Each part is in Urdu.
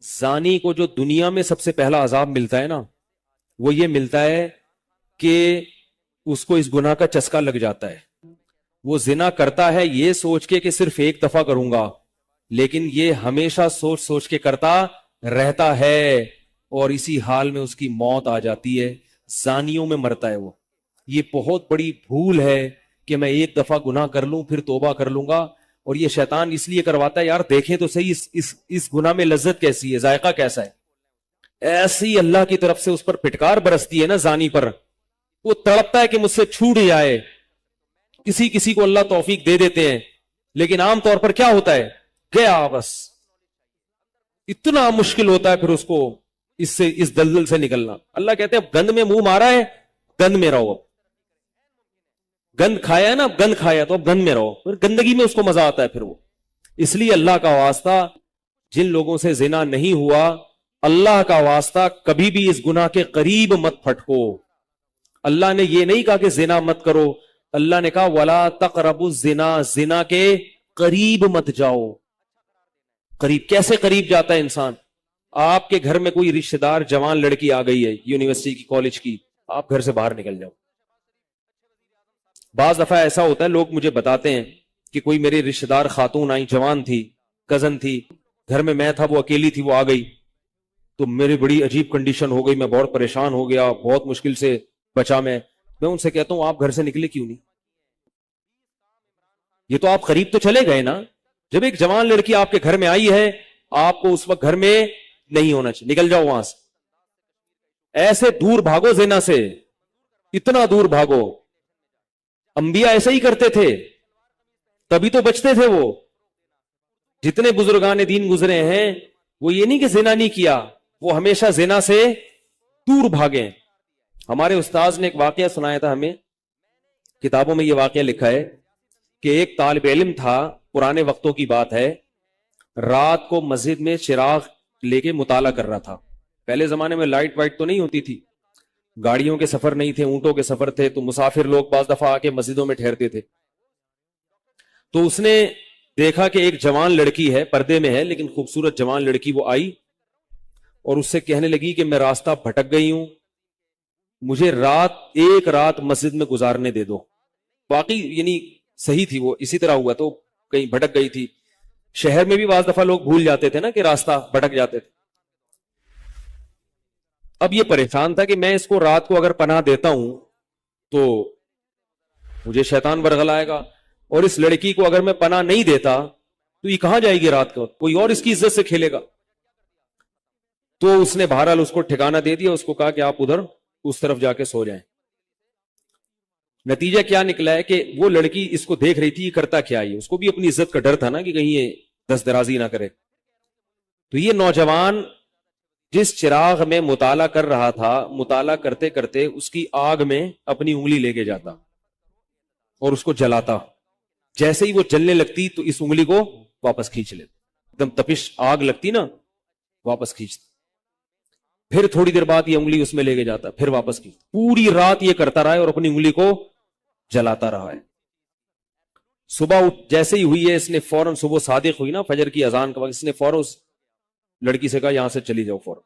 زانی کو جو دنیا میں سب سے پہلا عذاب ملتا ہے نا، وہ یہ ملتا ہے کہ اس کو اس گناہ کا چسکا لگ جاتا ہے. وہ زنا کرتا ہے یہ سوچ کے کہ صرف ایک دفعہ کروں گا، لیکن یہ ہمیشہ سوچ سوچ کے کرتا رہتا ہے، اور اسی حال میں اس کی موت آ جاتی ہے. زانیوں میں مرتا ہے وہ. یہ بہت بڑی بھول ہے کہ میں ایک دفعہ گناہ کر لوں پھر توبہ کر لوں گا. اور یہ شیطان اس لیے کرواتا ہے، یار دیکھیں تو صحیح اس گناہ میں لذت کیسی ہے، ذائقہ کیسا ہے. ایسی اللہ کی طرف سے اس پر پھٹکار برستی ہے نا زانی پر، وہ تڑپتا ہے کہ مجھ سے چھوٹ جائے. کسی کو اللہ توفیق دے دیتے ہیں، لیکن عام طور پر کیا ہوتا ہے، گیا بس. اتنا مشکل ہوتا ہے پھر اس کو اس دلدل سے نکلنا. اللہ کہتے ہیں اب گند میں منہ مارا ہے، گند میں رہو. گند کھایا ہے نا، گند کھایا تو اب گند میں رہو. پھر گندگی میں اس کو مزہ آتا ہے پھر وہ. اس لیے اللہ کا واسطہ جن لوگوں سے زنا نہیں ہوا، اللہ کا واسطہ کبھی بھی اس گناہ کے قریب مت پھٹکو. اللہ نے یہ نہیں کہا کہ زنا مت کرو، اللہ نے کہا وَلَا تَقْرَبُوا الزِّنَا، زنا کے قریب مت جاؤ. قریب کیسے قریب جاتا ہے انسان؟ آپ کے گھر میں کوئی رشتہ دار جوان لڑکی آ گئی ہے یونیورسٹی کی، کالج کی، آپ گھر سے باہر نکل جاؤ. بعض دفعہ ایسا ہوتا ہے، لوگ مجھے بتاتے ہیں کہ کوئی میری رشتہ دار خاتون آئی، جوان تھی، کزن تھی، گھر میں تھا، وہ اکیلی تھی، وہ آ گئی تو میری بڑی عجیب کنڈیشن ہو گئی، میں بہت پریشان ہو گیا، بہت مشکل سے بچا. میں ان سے کہتا ہوں آپ گھر سے نکلے کیوں نہیں؟ یہ تو آپ قریب تو چلے گئے نا. جب ایک جوان لڑکی آپ کے گھر میں آئی ہے، آپ کو اس وقت گھر میں نہیں ہونا چاہیے، نکل جاؤ وہاں سے. ایسے دور بھاگو زنا سے، اتنا دور بھاگو. انبیاء ایسا ہی کرتے تھے، تبھی تو بچتے تھے. وہ جتنے بزرگان دین گزرے ہیں، وہ یہ نہیں کہ زنا نہیں کیا، وہ ہمیشہ زنا سے دور بھاگے. ہمارے استاذ نے ایک واقعہ سنایا تھا ہمیں، کتابوں میں یہ واقعہ لکھا ہے کہ ایک طالب علم تھا، پرانے وقتوں کی بات ہے، رات کو مسجد میں چراغ لے کے مطالعہ کر رہا تھا. پہلے زمانے میں لائٹ وائٹ تو نہیں ہوتی تھی، گاڑیوں کے سفر نہیں تھے، اونٹوں کے سفر تھے، تو مسافر لوگ بعض دفعہ آ کے مسجدوں میں ٹھہرتے تھے. تو اس نے دیکھا کہ ایک جوان لڑکی ہے، پردے میں ہے لیکن خوبصورت جوان لڑکی، وہ آئی اور اس سے کہنے لگی کہ میں راستہ بھٹک گئی ہوں، مجھے ایک رات مسجد میں گزارنے دے دو. باقی یعنی صحیح تھی، وہ اسی طرح ہوا تو کہیں بھٹک گئی تھی. شہر میں بھی بعض دفعہ لوگ بھول جاتے تھے نا کہ راستہ بھٹک جاتے تھے. اب یہ پریشان تھا کہ میں اس کو رات کو اگر پناہ دیتا ہوں تو مجھے شیطان برگلائے گا، اور اس لڑکی کو اگر میں پناہ نہیں دیتا تو یہ کہاں جائے گی رات کو، کوئی اور اس کی عزت سے کھیلے گا. تو اس نے بہرحال اس کو ٹھکانہ دے دیا، اس کو کہا کہ آپ ادھر اس طرف جا کے سو جائیں. نتیجہ کیا نکلا ہے کہ وہ لڑکی اس کو دیکھ رہی تھی یہ کرتا کیا ہے، اس کو بھی اپنی عزت کا ڈر تھا نا کہ کہیں یہ دست درازی نہ کرے. تو یہ نوجوان جس چراغ میں مطالعہ کر رہا تھا، مطالعہ کرتے کرتے اس کی آگ میں اپنی انگلی لے کے جاتا اور اس کو جلاتا. جیسے ہی وہ جلنے لگتی تو اس انگلی کو واپس کھینچ لیتا، ایک دم تپش آگ لگتی نا، واپس کھینچتا. پھر تھوڑی دیر بعد یہ انگلی اس میں لے کے جاتا، پھر واپس کھینچتا. پوری رات یہ کرتا رہا ہے اور اپنی انگلی کو جلاتا رہا ہے. صبح جیسے ہی ہوئی ہے، اس نے فوراً، صبح صادق ہوئی نا فجر کی اذان کا وقت، اس نے فوراً اس لڑکی سے کہا یہاں سے چلی جاؤ، فوراً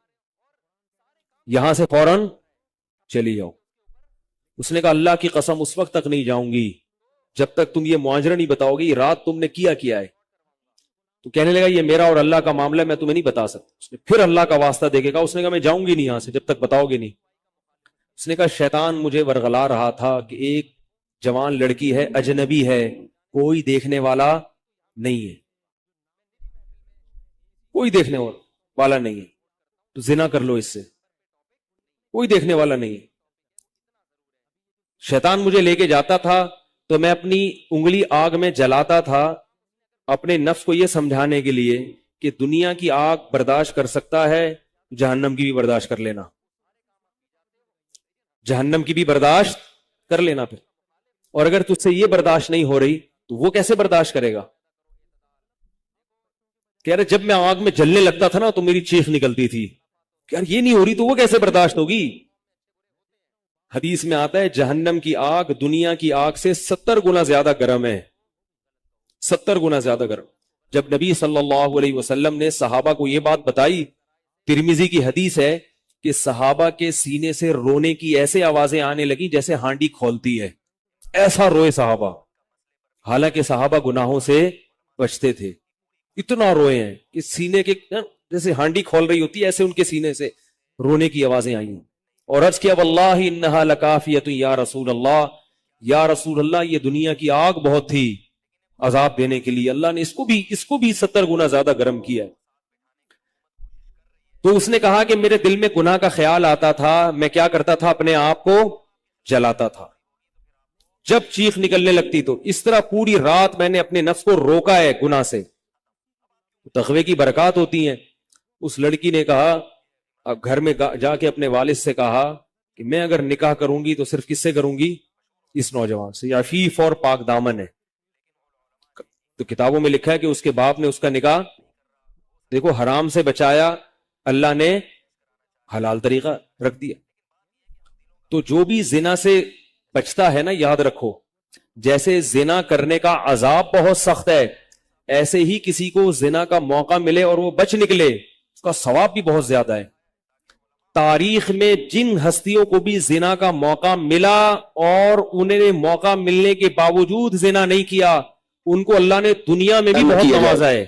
یہاں سے فوراً چلی جاؤ. اس نے کہا اللہ کی قسم اس وقت تک نہیں جاؤں گی جب تک تم یہ معاجرہ نہیں بتاؤ گی، رات تم نے کیا ہے. تو کہنے لگا یہ میرا اور اللہ کا معاملہ ہے، میں تمہیں نہیں بتا سکتا. اس نے پھر اللہ کا واسطہ دے کے کہا، اس نے کہا میں جاؤں گی نہیں یہاں سے جب تک بتاؤ گے نہیں. اس نے کہا شیطان مجھے ورغلا رہا تھا کہ ایک جوان لڑکی ہے، اجنبی ہے، کوئی دیکھنے والا نہیں ہے، کوئی دیکھنے والا نہیں ہے، تو زنا کر لو اس سے، کوئی دیکھنے والا نہیں ہے. شیطان مجھے لے کے جاتا تھا تو میں اپنی انگلی آگ میں جلاتا تھا، اپنے نفس کو یہ سمجھانے کے لیے کہ دنیا کی آگ برداشت کر سکتا ہے، جہنم کی بھی برداشت کر لینا، جہنم کی بھی برداشت کر لینا. پھر اور اگر تجھ سے یہ برداشت نہیں ہو رہی تو وہ کیسے برداشت کرے گا؟ کہ یار جب میں آگ میں جلنے لگتا تھا نا تو میری چیخ نکلتی تھی، کہ یار یہ نہیں ہو رہی تو وہ کیسے برداشت ہوگی؟ حدیث میں آتا ہے جہنم کی آگ دنیا کی آگ سے 70 گنا زیادہ گرم ہے، 70 گنا زیادہ گرم. جب نبی صلی اللہ علیہ وسلم نے صحابہ کو یہ بات بتائی ترمذی کی حدیث ہے کہ صحابہ کے سینے سے رونے کی ایسے آوازیں آنے لگی جیسے ہانڈی کھولتی ہے، ایسا روئے صحابہ، حالانکہ صحابہ گناہوں سے بچتے تھے، اتنا روئے ہیں کہ سینے کے جیسے ہانڈی کھول رہی ہوتی ہے ایسے ان کے سینے سے رونے کی آوازیں آئیں، اور عرض کیا واللہ انہا لکافیۃ یا رسول اللہ، یا رسول اللہ یہ دنیا کی آگ بہت تھی عذاب دینے کے لیے، اللہ نے اس کو بھی 70 گنا زیادہ گرم کیا ہے۔ تو اس نے کہا کہ میرے دل میں گناہ کا خیال آتا تھا، میں کیا کرتا تھا، اپنے آپ کو جلاتا تھا، جب چیخ نکلنے لگتی تو اس طرح پوری رات میں نے اپنے نفس کو روکا ہے گناہ سے۔ تقوی کی برکات ہوتی ہیں۔ اس لڑکی نے کہا، اب گھر میں جا کے اپنے والد سے کہا کہ میں اگر نکاح کروں گی تو صرف کس سے کروں گی، اس نوجوان سے، عفیف اور پاک دامن ہے۔ تو کتابوں میں لکھا ہے کہ اس کے باپ نے اس کا نکاح دیکھو حرام سے بچایا، اللہ نے حلال طریقہ رکھ دیا۔ تو جو بھی زنا سے بچتا ہے نا، یاد رکھو جیسے زنا کرنے کا عذاب بہت سخت ہے، ایسے ہی کسی کو زنا کا موقع ملے اور وہ بچ نکلے اس کا ثواب بھی بہت زیادہ ہے۔ تاریخ میں جن ہستیوں کو بھی زنا کا موقع ملا اور انہیں موقع ملنے کے باوجود زنا نہیں کیا، ان کو اللہ نے دنیا میں بھی بہت نوازا ہے۔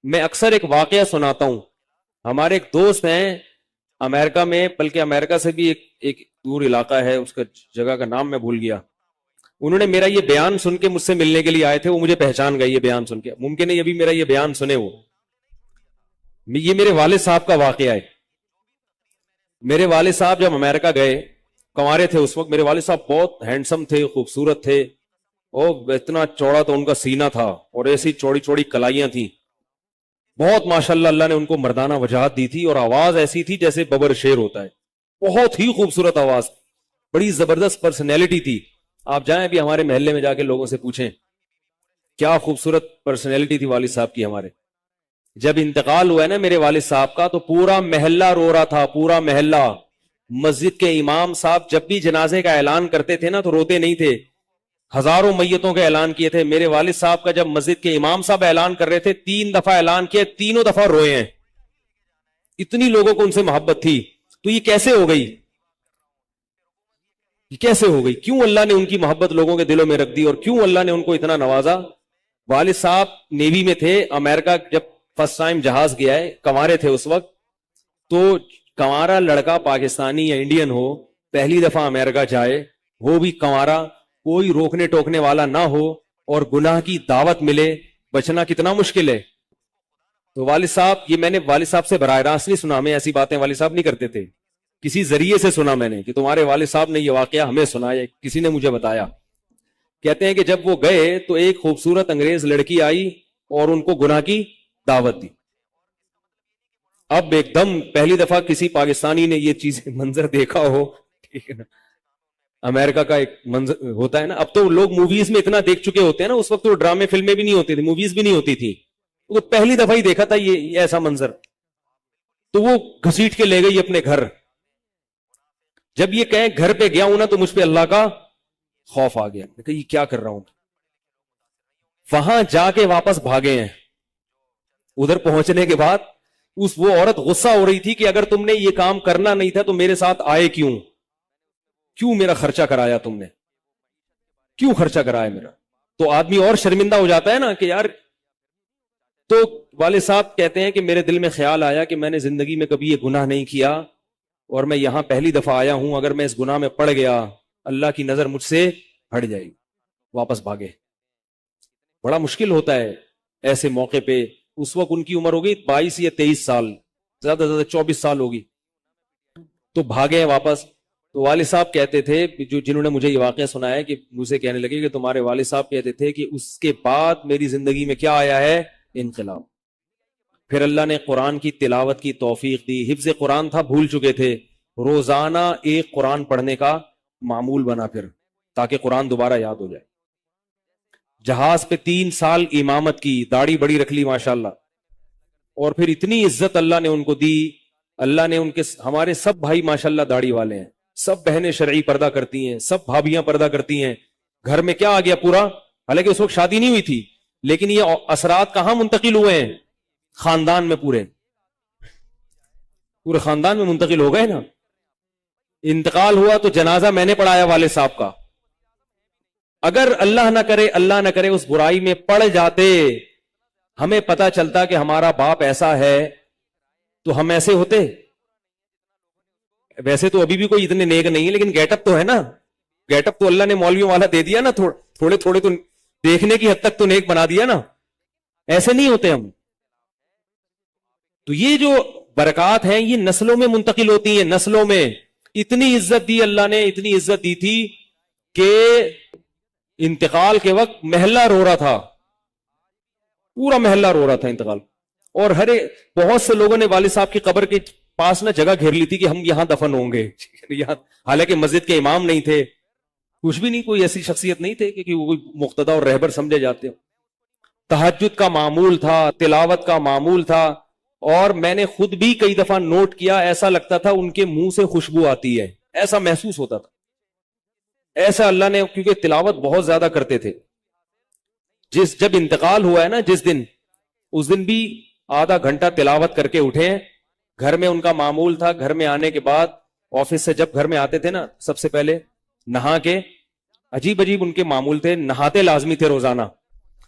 میں اکثر ایک واقعہ سناتا ہوں، ہمارے ایک دوست ہیں امریکہ میں، بلکہ امریکہ سے بھی ایک دور علاقہ ہے، اس کا جگہ کا نام میں بھول گیا، انہوں نے میرا یہ بیان سن کے مجھ سے ملنے کے لیے آئے تھے، وہ مجھے پہچان گئے یہ بیان سن کے، ممکن ہے یہ بھی میرا یہ بیان سنے، وہ یہ میرے والد صاحب کا واقعہ ہے۔ میرے والد صاحب جب امریکہ گئے، کنوارے تھے اس وقت، میرے والد صاحب بہت ہینڈسم تھے، خوبصورت تھے، اور اتنا چوڑا تو ان کا سینہ تھا اور ایسی چوڑی چوڑی کلائیاں تھیں، بہت ماشاءاللہ اللہ نے ان کو مردانہ وجاہت دی تھی، اور آواز ایسی تھی جیسے ببر شیر ہوتا ہے، بہت ہی خوبصورت آواز، بڑی زبردست پرسنالٹی تھی۔ آپ جائیں ابھی ہمارے محلے میں جا کے لوگوں سے پوچھیں کیا خوبصورت پرسنالٹی تھی والد صاحب کی ہمارے۔ جب انتقال ہوا ہے نا میرے والد صاحب کا تو پورا محلہ رو رہا تھا، پورا محلہ۔ مسجد کے امام صاحب جب بھی جنازے کا اعلان کرتے تھے نا تو روتے نہیں تھے، ہزاروں میتوں کا اعلان کیے تھے۔ میرے والد صاحب کا جب مسجد کے امام صاحب اعلان کر رہے تھے 3 دفعہ اعلان کیا، تینوں دفعہ روئے ہیں، اتنی لوگوں کو ان سے محبت تھی۔ تو یہ کیسے ہو گئی، یہ کیسے ہو گئی؟ کیوں اللہ نے ان کی محبت لوگوں کے دلوں میں رکھ دی اور کیوں اللہ نے ان کو اتنا نوازا؟ والد صاحب نیوی میں تھے، امریکہ جب فرسٹ ٹائم جہاز گیا ہے، کنوارے تھے اس وقت، تو کنوارا لڑکا پاکستانی یا انڈین ہو پہلی دفعہ امریکہ جائے، وہ بھی کنوارا، کوئی روکنے ٹوکنے والا نہ ہو اور گناہ کی دعوت ملے، بچنا کتنا مشکل ہے۔ تو والد صاحب، یہ میں نے والد صاحب سے براہ راست نہیں سنا، ہمیں ایسی باتیں والد صاحب نہیں کرتے تھے، کسی ذریعے سے سنا میں نے کہ تمہارے والد صاحب نے یہ واقعہ ہمیں سنایا، کسی نے مجھے بتایا۔ کہتے ہیں کہ جب وہ گئے تو ایک خوبصورت انگریز لڑکی آئی اور ان کو گناہ کی دعوت دی۔ اب ایک دم پہلی دفعہ کسی پاکستانی نے یہ چیز منظر دیکھا ہو، ٹھیک ہے نا، امریکہ کا ایک منظر ہوتا ہے نا، اب تو لوگ موویز میں اتنا دیکھ چکے ہوتے ہیں نا، اس وقت تو ڈرامے فلمیں بھی نہیں ہوتی تھی، موویز بھی نہیں ہوتی تھی، تو پہلی دفعہ ہی دیکھا تھا یہ ایسا منظر، تو وہ گھسیٹ کے لے گئی اپنے گھر۔ جب یہ کہیں گھر پہ گیا ہوں نا تو مجھ پہ اللہ کا خوف آ گیا، میں کہا یہ کیا کر رہا ہوں، وہاں جا کے واپس بھاگے ہیں۔ ادھر پہنچنے کے بعد وہ عورت غصہ ہو رہی تھی کہ اگر تم نے یہ کام کرنا نہیں تھا تو میرے ساتھ آئے کیوں میرا خرچہ کرایا، تم نے کیوں خرچہ کرایا میرا؟ تو آدمی اور شرمندہ ہو جاتا ہے نا کہ یار۔ تو والد صاحب کہتے ہیں کہ میرے دل میں خیال آیا کہ میں نے زندگی میں کبھی یہ گناہ نہیں کیا اور میں یہاں پہلی دفعہ آیا ہوں، اگر میں اس گناہ میں پڑ گیا اللہ کی نظر مجھ سے ہٹ جائے گی۔ واپس بھاگے۔ بڑا مشکل ہوتا ہے ایسے موقع پہ۔ اس وقت ان کی عمر ہوگی 22 یا 23 سال، زیادہ سے زیادہ 24 سال ہوگی، تو بھاگے واپس۔ تو والد صاحب کہتے تھے، جنہوں نے مجھے یہ واقعہ سنایا، کہ مجھے کہنے لگے کہ تمہارے والد صاحب کہتے تھے کہ اس کے بعد میری زندگی میں کیا آیا ہے؟ انقلاب۔ پھر اللہ نے قرآن کی تلاوت کی توفیق دی، حفظ قرآن تھا، بھول چکے تھے، روزانہ ایک قرآن پڑھنے کا معمول بنا پھر، تاکہ قرآن دوبارہ یاد ہو جائے۔ جہاز پہ 3 سال امامت کی، داڑھی بڑی رکھ لی ماشاءاللہ، اور پھر اتنی عزت اللہ نے ان کو دی۔ اللہ نے ان کے، ہمارے سب بھائی ماشاءاللہ داڑھی والے ہیں، سب بہنیں شرعی پردہ کرتی ہیں، سب بھابیاں پردہ کرتی ہیں۔ گھر میں کیا آ گیا پورا، حالانکہ اس وقت شادی نہیں ہوئی تھی، لیکن یہ اثرات کہاں منتقل ہوئے ہیں؟ خاندان میں پورے۔ پورے خاندان میں منتقل ہو گئے نا. انتقال ہوا تو جنازہ میں نے پڑھایا والد صاحب کا. اگر اللہ نہ کرے اس برائی میں پڑ جاتے, ہمیں پتا چلتا کہ ہمارا باپ ایسا ہے, تو ہم ایسے ہوتے؟ ویسے تو ابھی بھی کوئی اتنے نیک نہیں ہے, لیکن گیٹ اپ تو ہے نا. گیٹ اپ تو اللہ نے مولویوں والا دے دیا نا, تھوڑے تھوڑے تو دیکھنے کی حد تک تو نیک بنا دیا نا. ایسے نہیں ہوتے ہم. تو یہ جو برکات ہیں یہ نسلوں میں منتقل ہوتی ہیں. نسلوں میں اتنی عزت دی اللہ نے, اتنی عزت دی تھی کہ انتقال کے وقت محلہ رو رہا تھا, پورا محلہ رو رہا تھا انتقال. اور بہت سے لوگوں نے والد صاحب کی قبر کے پاس نہ جگہ گھیر لی تھی کہ ہم یہاں دفن ہوں گے. حالانکہ مسجد کے امام نہیں تھے, کچھ بھی نہیں, کوئی ایسی شخصیت نہیں تھے کہ وہ مقتدی اور رہبر سمجھے جاتے ہو. تہجد کا معمول تھا, تلاوت کا معمول تھا, اور میں نے خود بھی کئی دفعہ نوٹ کیا, ایسا لگتا تھا ان کے منہ سے خوشبو آتی ہے, ایسا محسوس ہوتا تھا. ایسا اللہ نے, کیونکہ تلاوت بہت زیادہ کرتے تھے. جب انتقال ہوا ہے نا جس دن, اس دن بھی آدھا گھنٹہ تلاوت کر کے اٹھے. گھر میں ان کا معمول تھا, گھر میں آنے کے بعد آفس سے جب گھر میں آتے تھے نا, سب سے پہلے نہا کے, عجیب ان کے معمول تھے, نہاتے لازمی تھے روزانہ.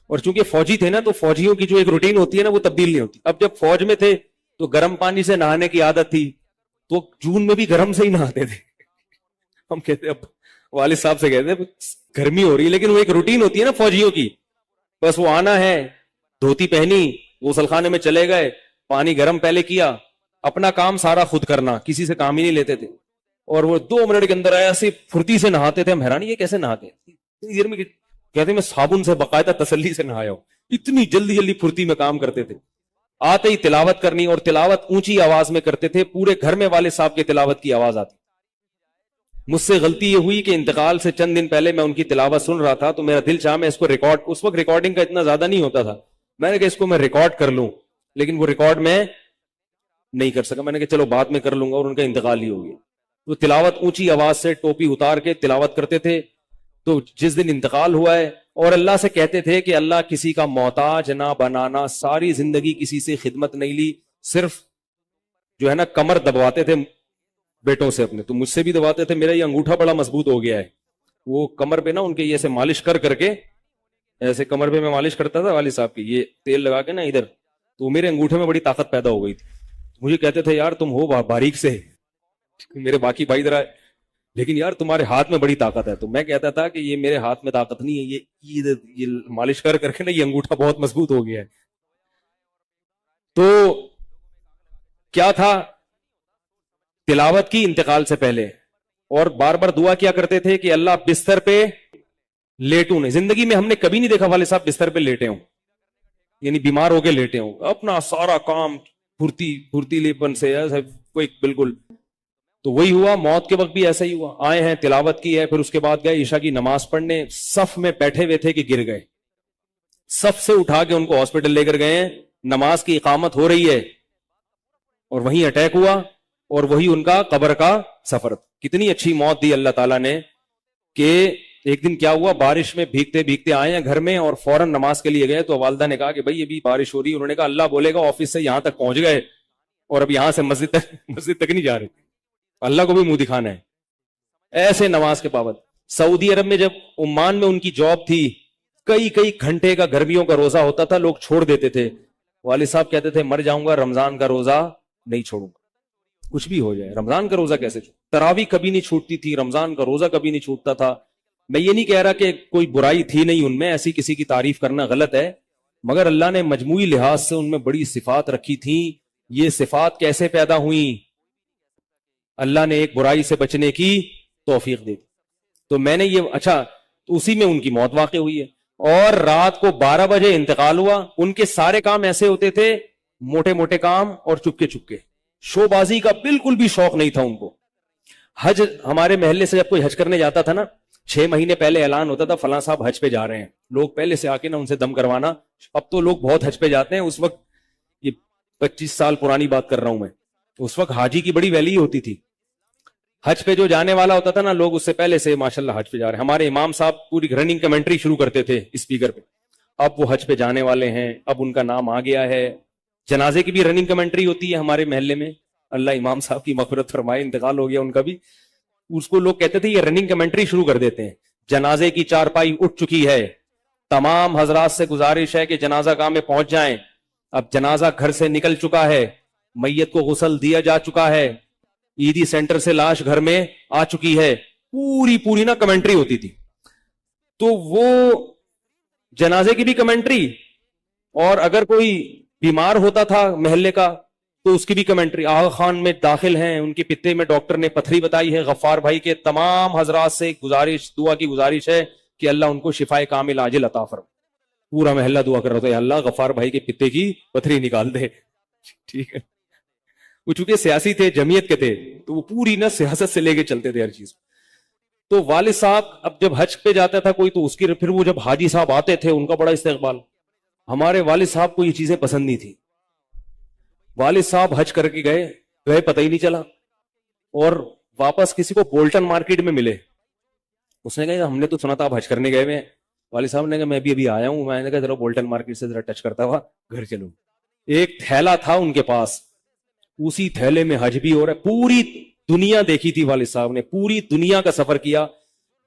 اور چونکہ فوجی تھے نا, تو فوجیوں کی جو ایک روٹین ہوتی ہے نا وہ تبدیل نہیں ہوتی. اب جب فوج میں تھے تو گرم پانی سے نہانے کی عادت تھی, تو جون میں بھی گرم سے ہی نہاتے تھے. ہم کہتے, اب والد صاحب سے کہتے گرمی ہو رہی ہے, لیکن وہ ایک روٹین ہوتی ہے نا فوجیوں کی, بس وہ آنا ہے, دھوتی پہنی, غسل خانے میں چلے گئے, پانی گرم پہلے کیا, اپنا کام سارا خود کرنا, کسی سے کام ہی نہیں لیتے تھے. اور وہ 2 منٹ کے اندر ایسے پھرتی سے نہاتے تھے, ہم حیران یہ کیسے نہاتے ہیں. اتنی دیر میں کہتے میں صابن سے باقاعدہ تسلی سے نہایا ہوں. اتنی جلدی پھرتی میں کام کرتے تھے. آتے ہی تلاوت کرنی, اور تلاوت اونچی آواز میں کرتے تھے, پورے گھر میں والد صاحب کے تلاوت کی آواز آتی. مجھ سے غلطی یہ ہوئی کہ انتقال سے چند دن پہلے میں ان کی تلاوت سن رہا تھا, تو میرا دل چاہا میں اس کو ریکارڈ, اس وقت ریکارڈنگ کا اتنا زیادہ نہیں ہوتا تھا, میں نے کہا اس کو میں ریکارڈ کر لوں, لیکن وہ ریکارڈ میں نہیں کر سکا. میں نے کہا چلو بعد میں کر لوں گا, اور ان کا انتقال ہی ہو گیا. وہ تلاوت اونچی آواز سے ٹوپی اتار کے تلاوت کرتے تھے. تو جس دن انتقال ہوا ہے, اور اللہ سے کہتے تھے کہ اللہ کسی کا محتاج نہ بنانا, ساری زندگی کسی سے خدمت نہیں لی, صرف جو ہے نا کمر دبواتے تھے بیٹوں سے اپنے, تو مجھ سے بھی دباتے تھے. میرا یہ انگوٹھا بڑا مضبوط ہو گیا ہے, وہ کمر پہ نا ان کے یہ ایسے مالش کر کے, ایسے کمر پہ میں مالش کرتا تھا والد صاحب کی, یہ تیل لگا کے نا ادھر, تو میرے انگوٹھے میں بڑی طاقت پیدا ہو گئی تھی. مجھے کہتے تھے یار تم ہو باریک سے, میرے باقی بھائی ذرا, لیکن یار تمہارے ہاتھ میں بڑی طاقت ہے. تو میں کہتا تھا کہ یہ میرے ہاتھ میں طاقت نہیں ہے, یہ مالش کر کے نا یہ انگوٹھا بہت مضبوط ہو گیا ہے. تو کیا تھا, تلاوت کی انتقال سے پہلے, اور بار بار دعا کیا کرتے تھے کہ اللہ بستر پہ لیٹوں نہیں. زندگی میں ہم نے کبھی نہیں دیکھا والد صاحب بستر پہ لیٹے ہوں, یعنی بیمار ہو کے لیٹے ہوں, اپنا سارا کام پھرتیلی پن سے کوئی بالکل. تو وہی ہوا, موت کے وقت بھی ایسا ہی ہوا. آئے ہیں, تلاوت کی ہے, پھر اس کے بعد گئے عشاء کی نماز پڑھنے, صف میں بیٹھے ہوئے تھے کہ گر گئے. صف سے اٹھا کے ان کو ہاسپٹل لے کر گئے, نماز کی اقامت ہو رہی ہے, اور وہیں اٹیک ہوا, اور وہی ان کا قبر کا سفر. کتنی اچھی موت دی اللہ تعالیٰ نے, کہ ایک دن کیا ہوا, بارش میں بھیگتے بھیگتے آئے ہیں گھر میں, اور فوراً نماز کے لیے گئے. تو والدہ نے کہا کہ بھائی ابھی بارش ہو رہی ہے. انہوں نے کہا اللہ بولے گا آفس سے یہاں تک پہنچ گئے, اور اب یہاں سے مسجد تک نہیں جا رہے, اللہ کو بھی منہ دکھانا ہے. ایسے نماز کے پابند. سعودی عرب میں جب عمان میں ان کی جاب تھی, کئی گھنٹے کا گرمیوں کا روزہ ہوتا تھا, لوگ چھوڑ دیتے تھے. والد صاحب کہتے تھے مر جاؤں گا, رمضان کا روزہ نہیں چھوڑوں گا, کچھ بھی ہو جائے رمضان کا روزہ کیسے چھوڑ. تراویح کبھی نہیں چھوٹتی تھی, رمضان کا روزہ کبھی نہیں چھوٹتا تھا. میں یہ نہیں کہہ رہا کہ کوئی برائی تھی نہیں ان میں, ایسی کسی کی تعریف کرنا غلط ہے, مگر اللہ نے مجموعی لحاظ سے ان میں بڑی صفات رکھی تھی. یہ صفات کیسے پیدا ہوئیں؟ اللہ نے ایک برائی سے بچنے کی توفیق دی. تو میں نے یہ تو اسی میں ان کی موت واقع ہوئی ہے. اور رات کو 12 بجے انتقال ہوا. ان کے سارے کام ایسے ہوتے تھے, موٹے موٹے کام اور چپکے, شو بازی کا بالکل بھی شوق نہیں تھا ان کو. حج, ہمارے محلے سے جب کوئی حج کرنے جاتا تھا نا, 6 مہینے پہلے اعلان ہوتا تھا فلاں صاحب حج پہ جا رہے ہیں, لوگ پہلے سے آ کے نا ان سے دم کروانا. اب تو لوگ بہت حج پہ جاتے ہیں, اس وقت یہ 25 سال پرانی بات کر رہا ہوں میں, اس وقت حاجی کی بڑی ویلی ہوتی تھی. حج پہ جو جانے والا ہوتا تھا نا, لوگ اس سے پہلے سے ماشاءاللہ حج پہ جا رہے ہیں. ہمارے امام صاحب پوری رننگ کمنٹری شروع کرتے تھے اسپیکر پہ, اب وہ حج پہ جانے والے ہیں, اب ان کا نام آ گیا ہے. جنازے کی بھی رننگ کمنٹری ہوتی ہے ہمارے محلے میں, اللہ امام صاحب کی مغفرت فرمائے، انتقال ہو گیا ان کا بھی. اس کو لوگ کہتے تھے یہ رننگ کمنٹری شروع کر دیتے ہیں. جنازے کی چارپائی اٹھ چکی ہے، تمام حضرات سے گزارش ہے کہ جنازہ گاہ میں پہنچ جائیں. اب جنازہ گھر سے نکل چکا ہے، میت کو غسل دیا جا چکا ہے، عیدی سینٹر سے لاش گھر میں آ چکی ہے. پوری نا کمنٹری ہوتی تھی. تو وہ جنازے کی بھی کمنٹری، اور اگر کوئی بیمار ہوتا تھا محلے کا تو اس کی بھی کمنٹری. آغا خان میں داخل ہیں، ان کے پتے میں ڈاکٹر نے پتھری بتائی ہے. غفار بھائی کے تمام حضرات سے گزارش، دعا کی گزارش ہے کہ اللہ ان کو شفائے کامل عاجل عطا فرمائے. پورا محلہ دعا کر رہا تھا اللہ غفار بھائی کے پتے کی پتھری نکال دے. ٹھیک ہے. وہ چونکہ سیاسی تھے، جمعیت کے تھے، تو وہ پوری نا سیاست سے لے کے چلتے تھے ہر چیز. تو والد صاحب اب جب حج پہ جاتا تھا کوئی تو اس کی پھر وہ جب حاجی صاحب آتے تھے ان کا بڑا استقبال. ہمارے والد صاحب کو یہ چیزیں پسند نہیں تھی. والد صاحب حج کر کے گئے پتہ ہی نہیں چلا، اور واپس کسی کو بولٹن مارکیٹ میں ملے. اس نے کہا ہم نے تو سنا تھا آپ حج کرنے گئے ہوئے. والد صاحب نے کہا میں بھی ابھی آیا ہوں. میں نے کہا ذرا بولٹن مارکیٹ سے ذرا ٹچ کرتا ہوا گھر چلو. ایک تھیلا تھا ان کے پاس، اسی تھیلے میں حج بھی ہو رہا ہے. پوری دنیا دیکھی تھی والد صاحب نے، پوری دنیا کا سفر کیا.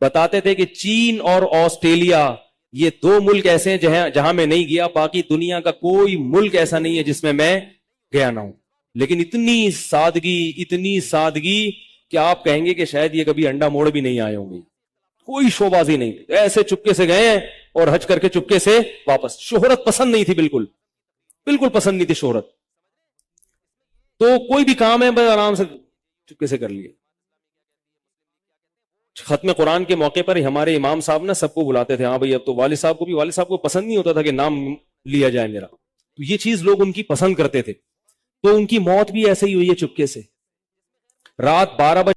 بتاتے تھے کہ چین اور آسٹریلیا یہ 2 ملک ایسے ہیں جہاں میں نہیں گیا، باقی دنیا کا کوئی ملک ایسا نہیں ہے جس میں گیا نہ ہوں. لیکن اتنی سادگی کہ آپ کہیں گے کہ شاید یہ کبھی انڈا موڑ بھی نہیں آئے ہوں گے. کوئی شوبازی نہیں، ایسے چپکے سے گئے ہیں اور حج کر کے چپکے سے واپس. شہرت پسند نہیں تھی، بالکل پسند نہیں تھی شہرت. تو کوئی بھی کام ہے بس آرام سے چپکے سے کر لیے. ختم قرآن کے موقع پر ہمارے امام صاحب نا سب کو بلاتے تھے. ہاں بھائی اب تو والد صاحب کو پسند نہیں ہوتا تھا کہ نام لیا جائے میرا. تو یہ چیز لوگ ان کی پسند کرتے تھے. تو ان کی موت بھی ایسے ہی ہوئی ہے چپکے سے. رات 12 بجے